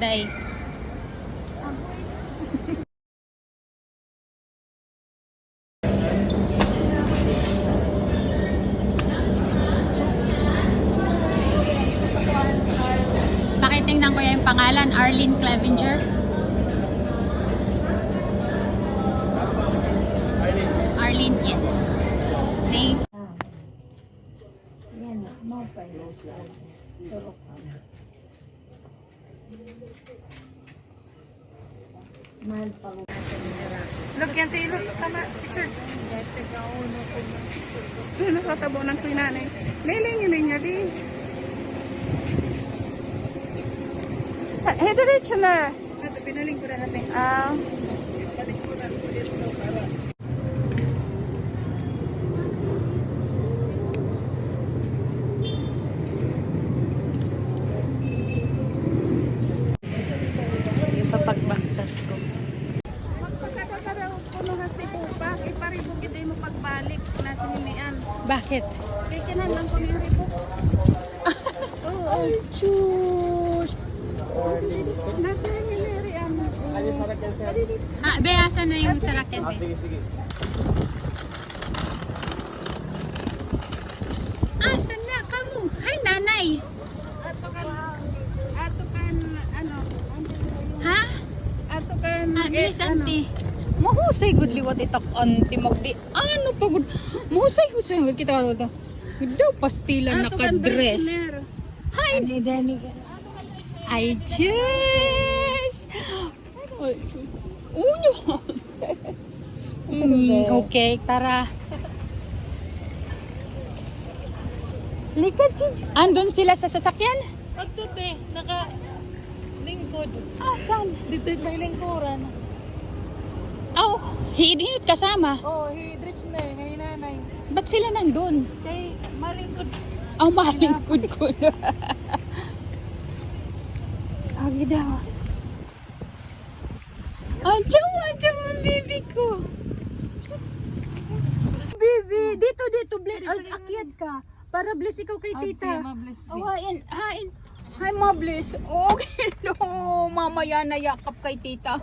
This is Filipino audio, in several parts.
Day. Pakitingnan ko yung pangalan, Arlene Clevenger. Arlene, yes. Thank you. Yan, mau kayo. Mahal pa ko. Look yan sa ilog. Tama, picture. Nakatabo ng pinanay. Liling niya di. Diretso na. Ito, pinaling ko na natin. Pagbaktas ko. Magpagkakaraw ko nung Cebu pa, iparibog hindi mo pagbalik nasa Nimian. Bakit? Kaya kinan lang ko ng ribog. Ay, chus! Nasa Nimian. Ayun sa rakyan siya. Beasa na yung sarakyan. Sige, sige. Asan na kamu? Hi, nanay! Ato kan, ano, Ha? ato kan, Yes, auntie. Mahusay good liwat itak auntie magdi. Ano pa good? Mahusay good kita ito. Daw pastila naka-dress. Hi. I just. Unyo. Okay, tara. Likat yun. Andun sila sa sasakyan? Pagtuti, naka-lingkod. Asan? Dito may lingkuran. Oh, hinit kasama. Oh, hidrich na eh, ngayon nanay. Ba't sila nandun? Kay malingkod. Ang malingkod ko na. Agi daw. Andiyan ang baby ko. Baby, dito, akyat ka. Para bless ikaw kay tita. Okay, ma-bless din. Oh, hain. Hi, ma-bless. Okay, no. Mamaya na yakap kay tita.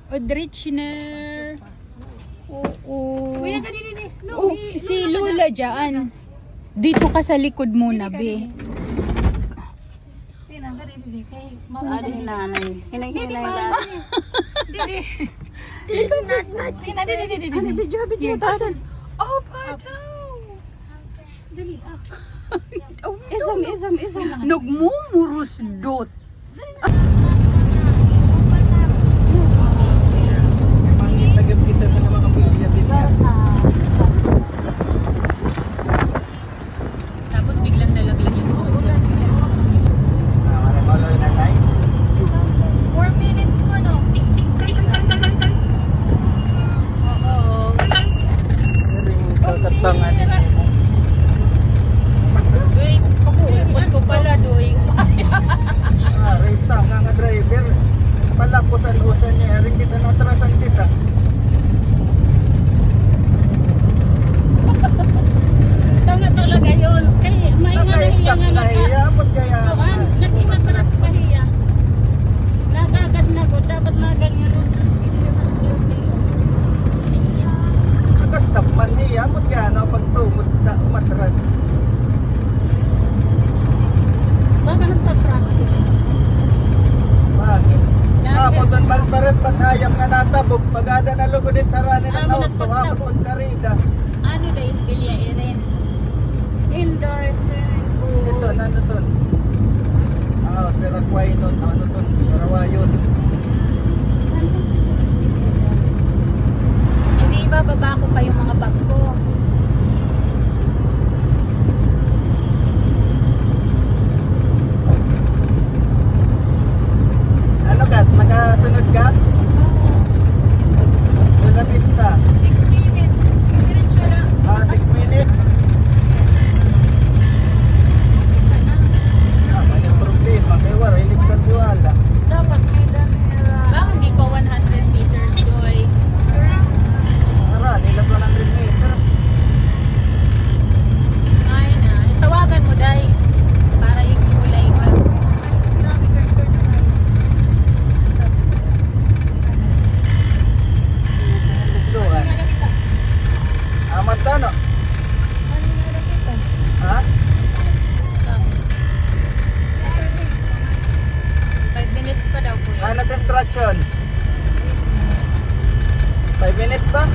Odrichner. Oo. Kuya, kanina ni. Oh, si Lola dyan. Dito ka sa likod muna, be. Sinang kanina ni. Kay Aling nanay. Hinay-hinay lang. Didi. Ano, video, tasan. Oh, pataw. Dali, Oh, Isam. nagmumurus dot. Tagap kita sa mga pamilya din yan. Tapos biglang nalaglag yung phone. Ano yung nanay? 4 minutes ko, no? Oo. Ring katatangan. Uy, pakuipot ko pala, doy. Rita nga nga driver. Palapusan-usan niya. Ring kita na atrasan kita. Tanga talaga yun. Kaya may nga Naka-stack nahiya na nga hiya. Ba't kaya? Tuan, nag-ina para sa pahiya. Nagagad na ko. Dapat naganyan. Naka-stop man hiya. Ba't kaya na pagtumot na umatras? Baka nagpa-practice. Bakit? Nasa- Ako doon magpares patayam nga natabog. Pag-ada na lugodit harani ng Ah, auto. Ako pagkarida. Ano na yung bilya irin? Indoor swimming pool. Ito, ano to? Sirakway nun. Ano to? Sarawayon. Hindi ba baba ko pa yung mga bag ko? Ano ka? Nakasunod ka? Oo. Bella Vista. 6 minutes. Diretso lang. 6 minutes. May problema. Kaya wala, hindi ka tiwala. dapat may dala. construction. 5 minutes ba?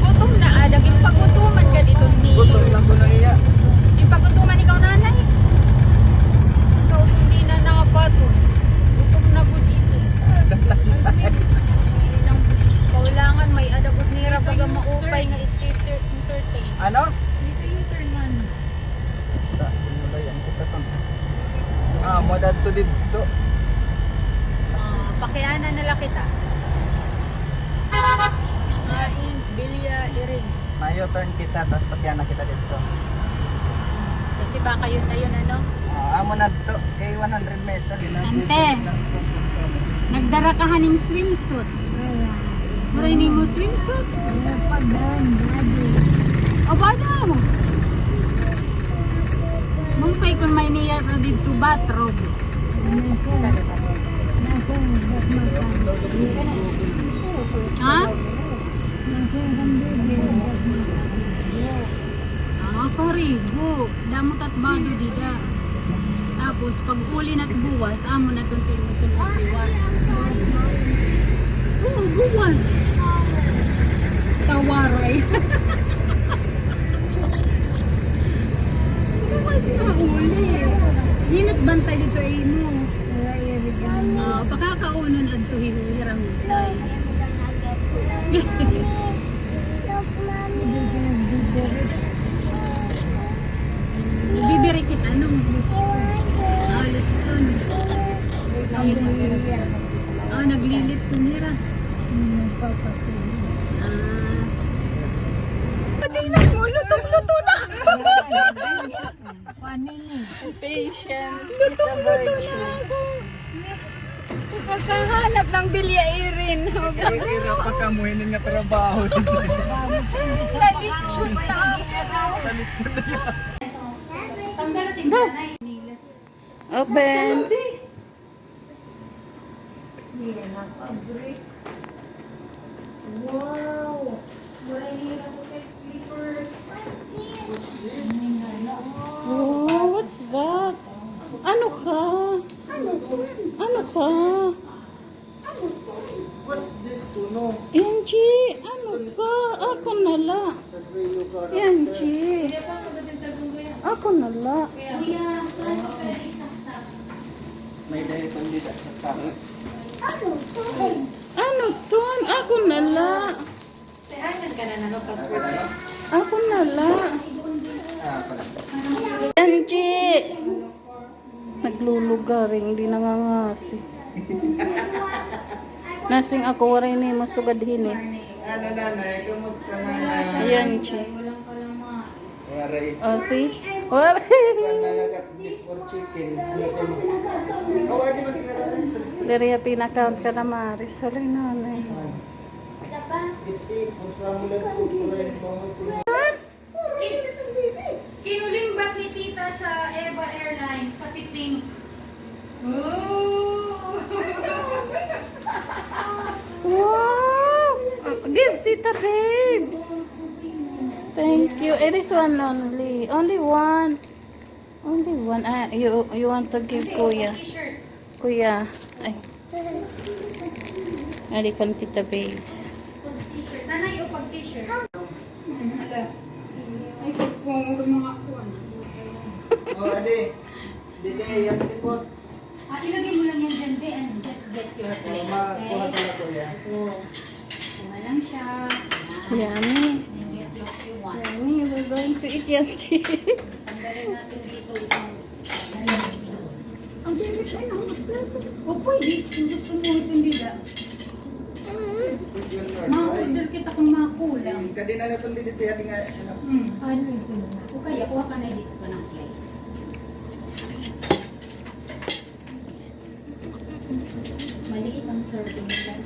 Gutom na, adaging pagutuman ka dito ni. Gutom lang ko na iya. Yung pagutuman ikaw nanay. Ikaw hindi na nakabato. Gutom na po dito. Kailangan may adagot nira baga maupay nga entertain. Ano? Dito yung turn man. Simulayan kita to. Modad to dito. Pakianan nila kita. Kain, bilya, irin. Mayo turn kita, tapos patiana kita dito. Kasi baka yun na yun ano? Amo na to, kay 100 meter. Ante, nagdara ka haning swimsuit. Maray ni mo swimsuit. O ba daw? Mumpay kung may niya na dito bathrobe. Ha? Karigo. Damot at bado dida. Tapos pag uli na't buwas, amo na itong timusun at iwan. Oo, buwas. Tawaray. Buwas na uli. Hinat bantay dito ay mo. Pakakaunan at ito hirang usay. Bibiri kita ano? Litson. Naglilitson hira. Patingnan mo, lutong-luto na ako. Patience. Lutong-luto na ako. Kakahanap ng bilya irin. Kira pa ka mo, hindi nga trabaho. Nalitsyon na ako. Talitsun na yan. Tanggal natin na nilas. Open. Wow! Waray nila ko kay slippers. Oh, what's that? Ano ka? Ano ka? What's this, Tuno? Yanji, ano ka? Ako nala. Yanji. Ako nala. Kuya, saan ko pwede isaksak? May dahil pang dito sa sakit. Ano to? Ako nala. Ayan ka na password mo. Ako nala. Pala. Yanji. Naglulugaring, hindi nangangasi. Nasing ako waray ni mo sugadhin eh. Ano nanay, kumusta nanay? Yanji. Waray. Oh, see? Waray. Nalagat beef or chicken. Ano ito mo? Di magkakaroon. Dari pinakount ka na Maris. Salay nanay. Dipsi, kung sa mulat ko, kuray, bangus ko. Kinulimbat ni tita sa Eva Airlines kasi ting... Ooh! Wow! Give Tita Babes. Thank you. It is one only. Only one. Only one. You want to give Kuya. T-shirt. Kuya. Ay. Alikan Tita Babes. Pag t-shirt. Nanay o pag t-shirt? Hala. Ay, pagkong mga kuwan. Ade. Dede, yan sipot. Ilagay mo lang yan dyan, be, and just get your plate. Makuha ko na ko yan. Ito. Kuha lang siya. Yummy. And get what you want. Yummy. We're going to eat Yanji. Tanggalin natin dito itong... Ang bilis ay nakaplato. O pwede, kung gusto mo itong dila. Ma-order kita kung makulang. Kadina na itong dito, yabi nga. O kaya, kuha ka na dito ka ng plate. Maliit ang serving nila.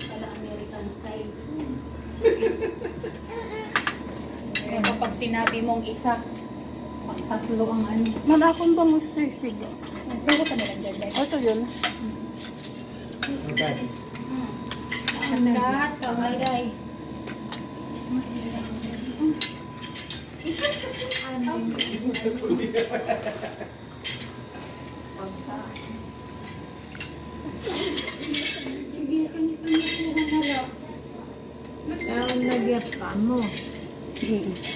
Kala American style. Kaya kapag sinabi mong isa, Tatlo ang ano. Manakong bang sisig? Pero ka nilang dyan. Ito yun. Okay. Lahat, kamay. Ang nagyap ka mo.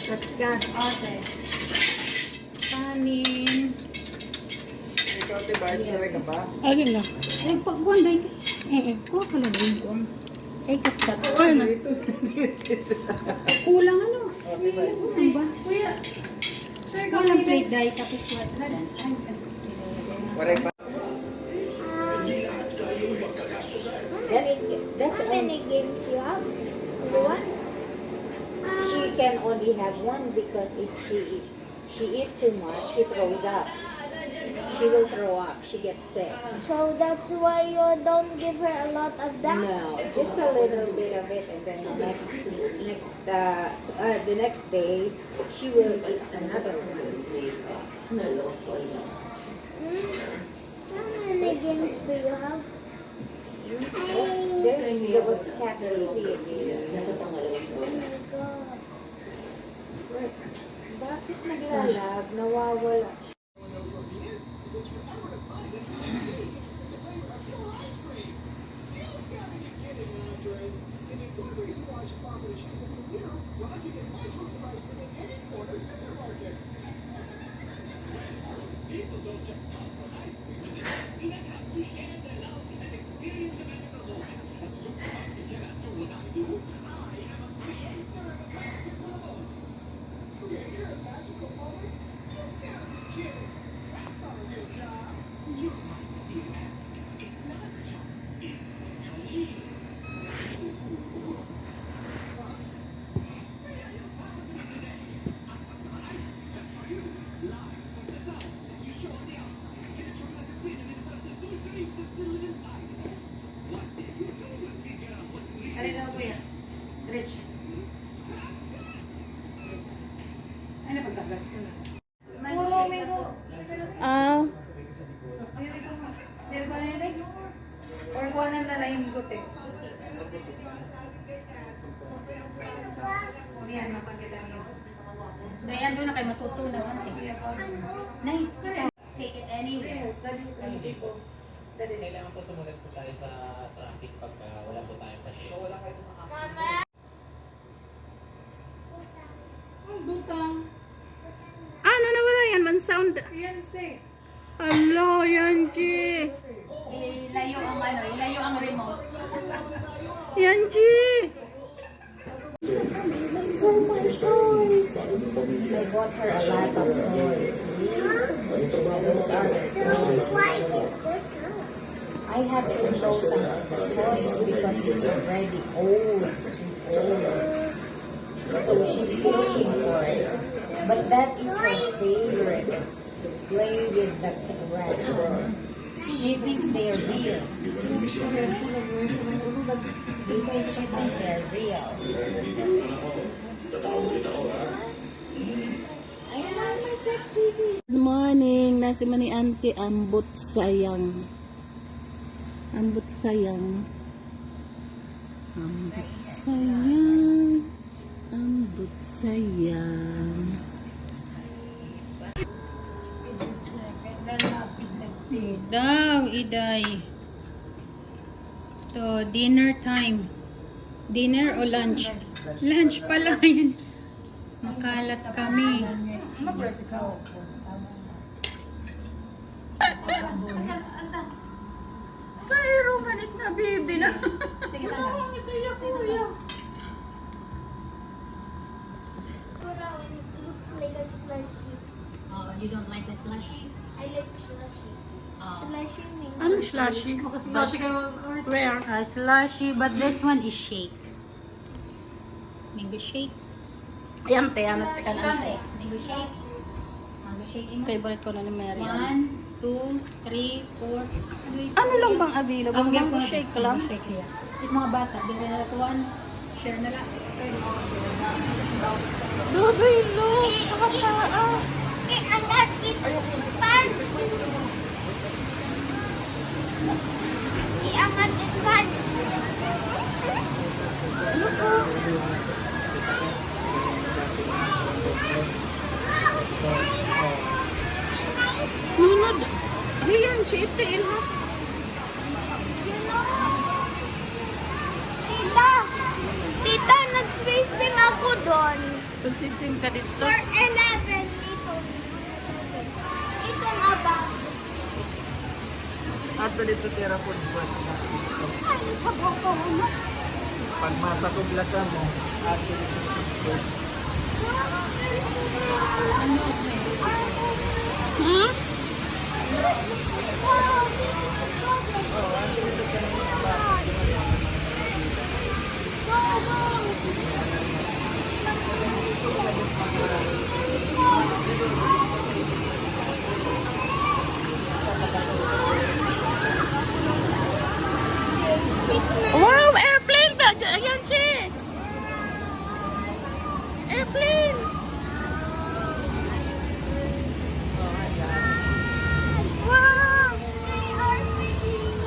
At ka. Okay. Kanin. Ikaw, diba? Sarap ka ba? Alin na? Nagpagkuhan dahi ka. Kuha ka lang dahi ko. Ay, kapsat. Ano? Kulang ano? Oh, diba? Ano ba? Kulang plate dahi tapos kuha. Waray pa. That's how many games you have? Only one? She can only have one because if she eat too much, she throws up. She will throw up. She gets sick. So that's why you don't give her a lot of that? No, just a little bit of it, and then the next day she will eat another one. How many games do you have? There's the captivity. Oh my god. Bakit naglalag? Nawawala. Ah, Or kuha na nalahin ko, te. Yan, mapagkita niyo. Dayan doon na kayo matutunan. Nay, take it anywhere. Kailangan po sumunod po tayo sa traffic pag wala po tayong pasyon. ano na wala yan? Man sound. Yan, say. Hello, Yanji. Ilayo ang ano, ilayo ang remote. Yanji. So my toys. I bought her a lot of toys. Those are her toys. I have to show some of the toys because it's already old, too old. So she's looking for it. But that is her favorite, to play with the rats. She thinks they're real. She thinks they're real. I like that TV. Good morning. Nasi mani auntie ambot sayang. Ambot sayang. Ambot sayang. Ambot sayang. Daw, Iday. To dinner time. Dinner o lunch? Lunch pala yan. Makalat kami. Kaya romanit na baby na. Sige na. Looks like a slushy. Oh, you don't like the slushy? I like slushy. Oh. Slushy means Anong slushy? Slushy Where? slushy, but this one is shake. Mango shake. Yan, te. Ano, te. Mango shake. Mango shake. Favorite ko na ni Mary. 1, 2, 3, 4. Ano lang bang available? Mango shake lang? Shake yan. Yung mga bata, din na natuwan. Share na lang. Dodoy, look. Nakataas. si itiin ha. Tita! Tita, nag-swimming ako doon. Pagsisim ka dito. For 11 dito. Ito nga ba? Ato dito tira po buwan. Ay, pagkakaw mo. Pag masakublasan mo, ato dito. Hmm? Wow, airplane ba? Ayan, Chi. Airplane. Wow! They are singing.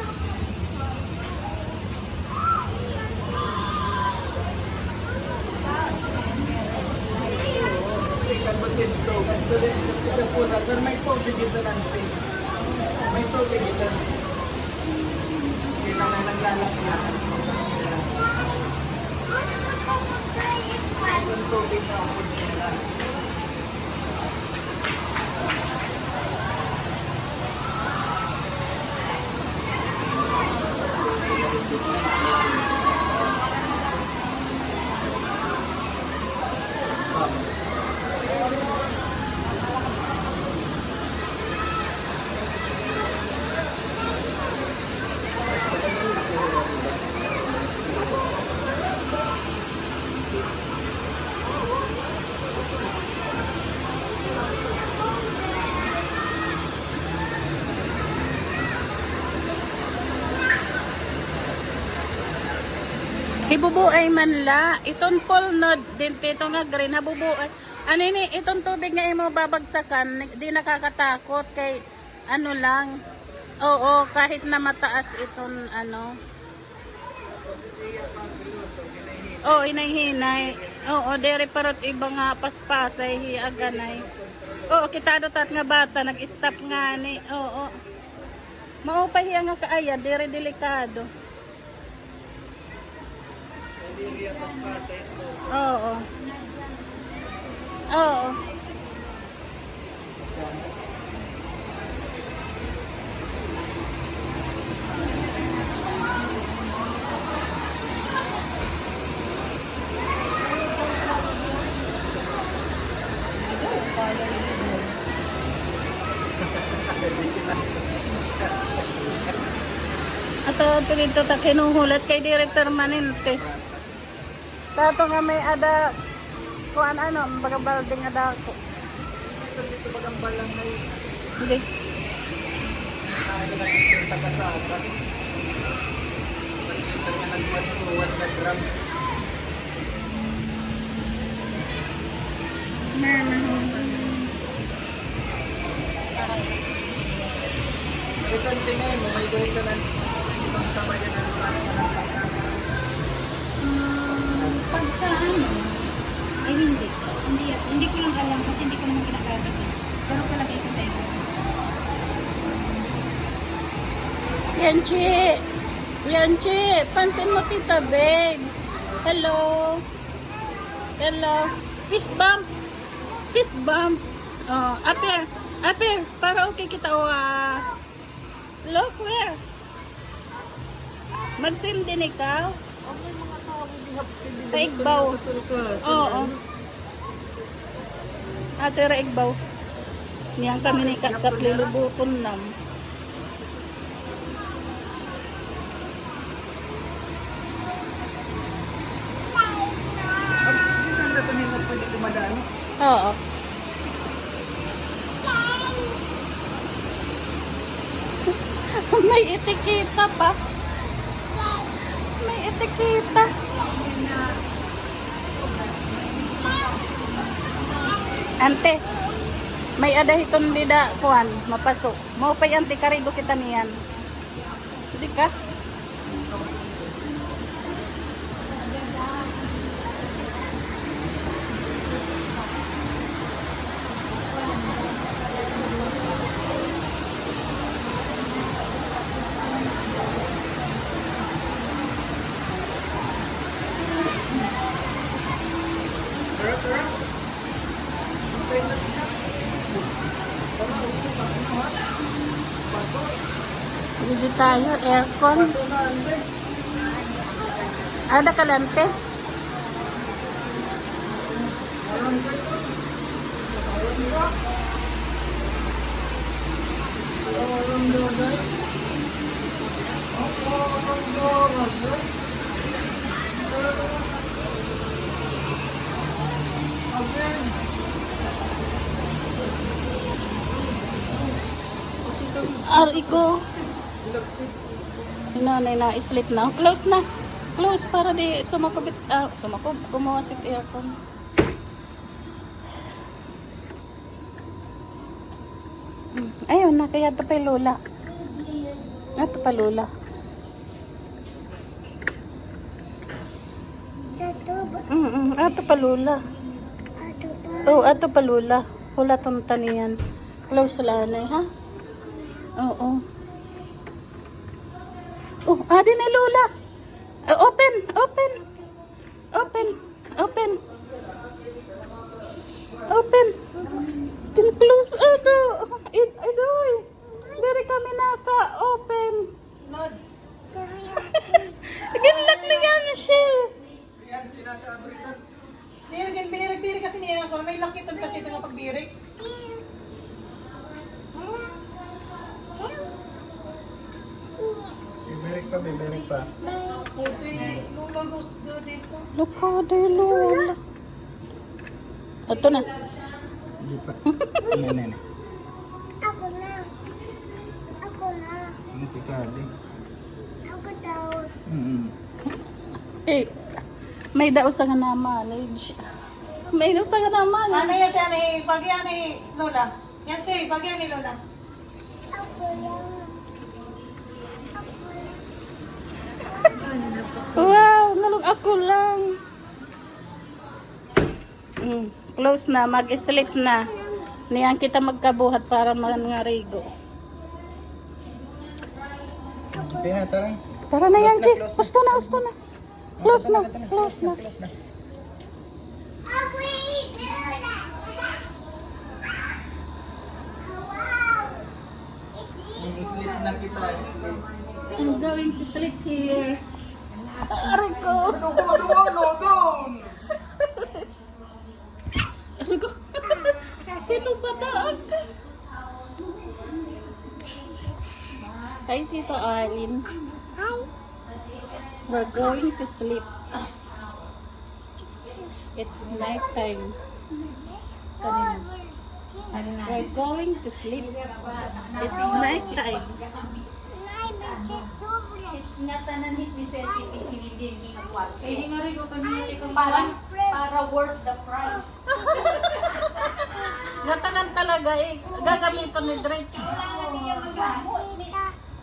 Pero may tubig dito lang. May tubig dito. Kita na naglalakyan. Yung tubig na ako dito. Hibubuay man la. Iton polnod din tito nga green habubuay. Ano ini itong tubig nga imo babagsakan di nakakatakot kay ano lang. Oo, kahit na mataas iton ano. Oo, hinay-hinay. Oo, dere parot iba nga paspasay hiaganay. Oo, kitado tat nga bata nag-stop nga ni. Oo. Mao pa hiya nga kaaya, dere delikado. Oo. Oo. Ato dito ta kinuhulat kay dire permanente. Tato nga may ada kuan ano, baga balding ada ko. Dito bagang balang na yun. Hindi. Tagasakan. Pag-ito nga nagmatuwan na drum. Ito ang tingay mo, may gawin ka ng ibang samayan na Pag sa ano, ay hindi. Hindi ko lang alam kasi hindi ko naman kinagamit. Pero palagay ko tayo. Yan, Chi. Yan, Chi. Pansin mo, tita, babes. Hello. Hello. Fist bump. Fist bump. Oh, up here. Up here. Para okay kita. Look, where? Mag-swim din ikaw? Raigbaw. Oo. Ate Raigbaw. Niyan kami ni Kaplilubuton nam. Saan na ito mo pwede dumadaan? Oo. May etiketa pa. May etiketa. Ante, may adahiton dida kuan mapasok. Mao pay ante karigo kita niyan. Di ka? Dito tayo, aircon. Ada kalante? Ari ko. Hinanay na, sleep na. Close na. Close para di sumakabit. Sumakab. Gumawa si aircon. Ayun na, kaya ito pa yung lola. Ito pa lola. Ito pa lola. Oh, ito pa lola. Wala tong taniyan. Close lanay, ha? Oo. Oh, adi na lola. Open, open. Open, open. Open. Can close, ano? Adoy. Dari kami naka open. Ginlak na yan siya. Binirig-birig kasi niya ako. May lakitan kasi ito nga pagbirig. Bibirik pa. Luka de lola. Ito na. Hindi pa. Nene. Ako na. Ako na. Hindi ka, di. Ako daw. Eh, may daos nga na manage. May daos nga na manage. Ano yan siya ni pagyan ni Lola? Yan siya, pagyan ni Lola. Ako lang. Wow, nalog ako lang. Close na, mag-sleep na. Niyan kita magkabuhat para mangarigo. Hindi na, tara. Tara na yan, Chi. Gusto na, gusto na. Close na, close na. Ako na. Sleep na kita, sleep. I'm going to sleep here. Aray ko. Doon! Aray ko. Sino ba daag? Hi, Tito Arlene. Hi. We're going to sleep. It's night time. We're going to sleep. It's night time. Natananhit ni Ceci isilidin ni nagwal. Kaya nga rin ko kami para worth the price. Gatanan talaga eh. Gagamitan ni Drake.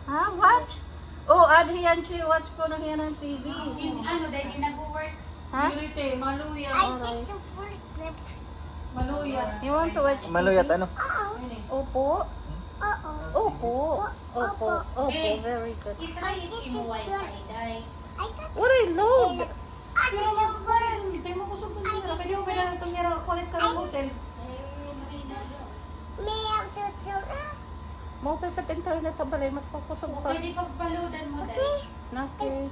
Ha? Watch? Oh, adhi yan siya. Watch ko na yan ang TV. Ano dahil di nag-work? Ha? Purity, maluya. Maluya. You want to watch TV? Maluyat, ano? Opo. Oo. Opo. Opo. Opo. Very good. I-try it in wifi, day. What a load. Kita mo kusog mo nila. Kaya mo pwede itong nira kulit ka ng hotel. May autosura. Mo pepe internet ta balay mas kusog pa. Pwede pagpaludan mo, day. Okay.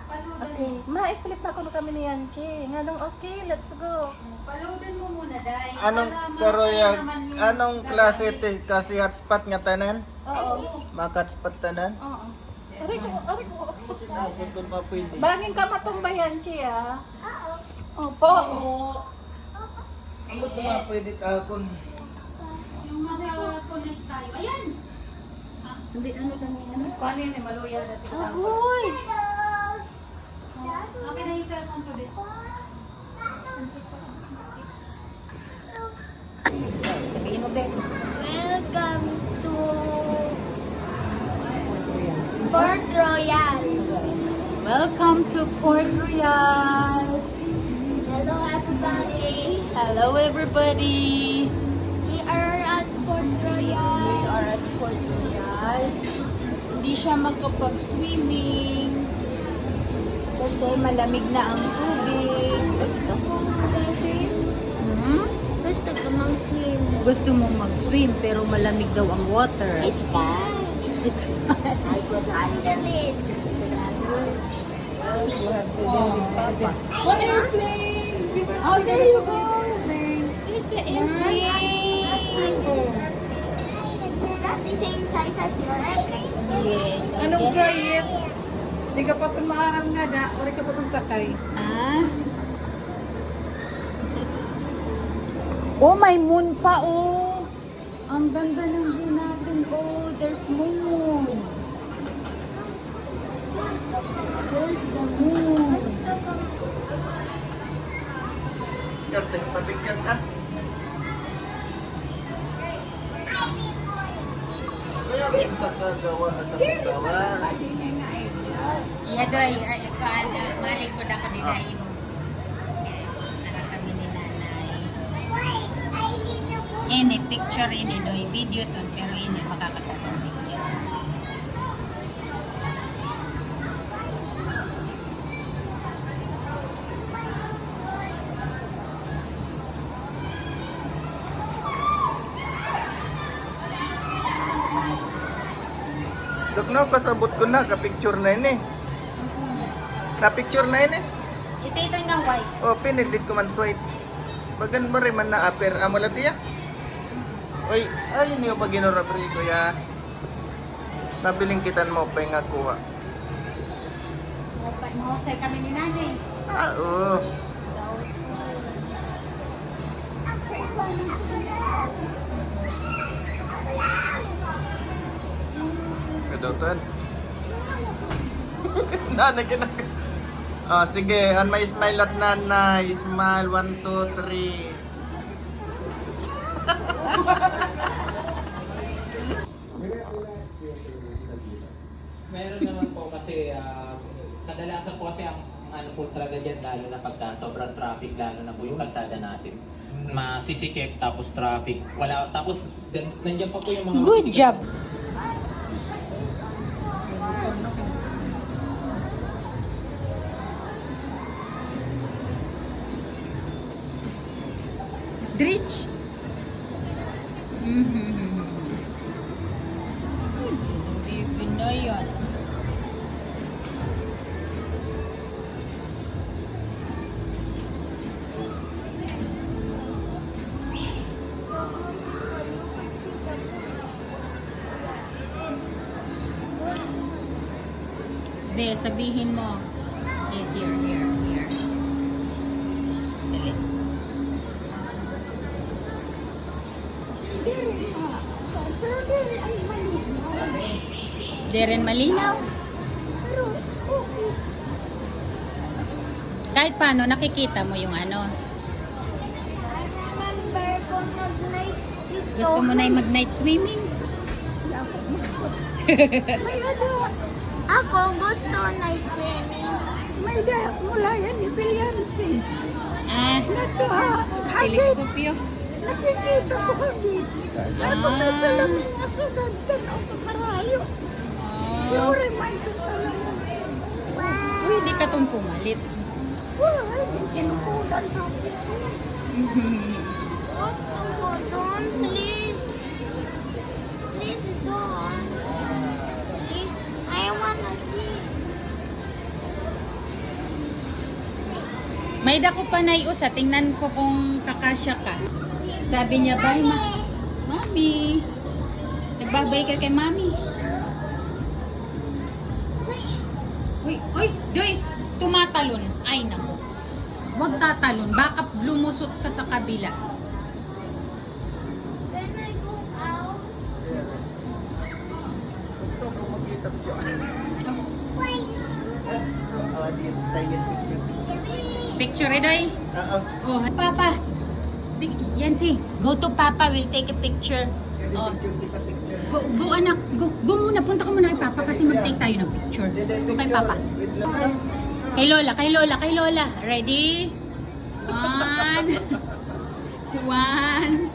Paludan mo. Okay. Ma-sleep na ko kami ni Yanchi. Nganong okay, let's go. Paludan mo muna, day. Anong, Para pero masaya yung, naman yung anong klase te, kasi hotspot nga tanan? Oo. Maka-hotspot tanan? Oo. Aray ko, aray ko. Ako kung mapwede. Baging ka matumba Yanchi ah. Opo. Ako kung mapwede akong. Yung maka-connect tayo. Ayan! Hindi ano lang yan. Paano yun eh, maluya natin tao. Agoy. Okay na yung cellphone ko dito. Welcome to Port Royal. Welcome to Port Royal. Hello everybody. Hello everybody. We are at Port Royal. We are at Port Royal. Hindi siya magkapag-swimming kasi malamig na ang tubig. Gusto ko mag-swim. Hmm? Gusto ko mag-swim. Gusto mong mag-swim pero malamig daw ang water. It's fine. It's I could handle it. What airplane? Oh, there you go. Here's the airplane. That's the same size as your airplane. Yes, I Anong guess. flights? Di ka pa tumaarang nga da, o ka pa itong sakay. Ah? Oh, may moon pa, oh. Ang ganda ng view natin, oh. There's moon. There's the moon. Karte, papicture ka. Kaya sa kagawa sa kagawa. Iya doy, ikuan malikod ako din na imo. Tara kami ni nanay. Ini picture ini doy, video to pero ini makakatapang picture. Dok no, kasabot ko na, ka-picture na yun eh. Na-picture na yun eh. Ito na white. O, pinidlit ko man tweet. Bagan mo rin man na aper amulat iya. Oy, ayun yung pag inorabri ko ya. Nabiling kitan mo pa yung kuha. Mahusay kami ni nanay. Ah, oo. Kadotan. Nanay ka na. Oh, sige, on my smile at nanay. Smile, 1, 2, 3. Meron naman po kasi kadalasan po kasi ang ano po talaga dyan, lalo na pagka sobrang traffic, lalo na po yung kalsada natin. Masisikip tapos traffic. Wala tapos nandiyan pa po yung mga Good job. Dritch. Hindi na yan. De, sabihin mo. Here. Dali. Di rin malinaw. Kahit paano, nakikita mo yung ano. Remember kung nag-night dito. Gusto mo na yung mag-night swimming? May ano, ako gusto night swimming. May dayak mula yan, Beyonce. Ah, Nato ha, hagit, teleskopyo. nakikita ko hagit. Ay, kung nasa Ah. lamig nga sa dandan ako karayo. Oh, Yuri man dun sa lamig. hindi ka tong pumalit. Wala, hindi sinukulan ako. Don't, please. Please don't. Please, I wanna see. May dako pa na iusa, tingnan ko kung kakasya ka. Sabi niya, bye mami. Nagbabay ka kay mami. Uy, doy, tumatalon. Ay, nako. Huwag tatalon, baka lumusot ka sa kabila. Can I go out? Gusto ko makita ko. Wait. Ah, dito tayo picture. Picture, doy. Oo. Oh, Papa. Yan si, go to Papa, we'll take a picture. Oh. Picture. Go anak, go muna, punta ka muna kay Papa kasi mag-take tayo ng picture. Okay, Papa. Kay Lola. Ready? 1,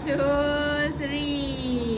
2, 3.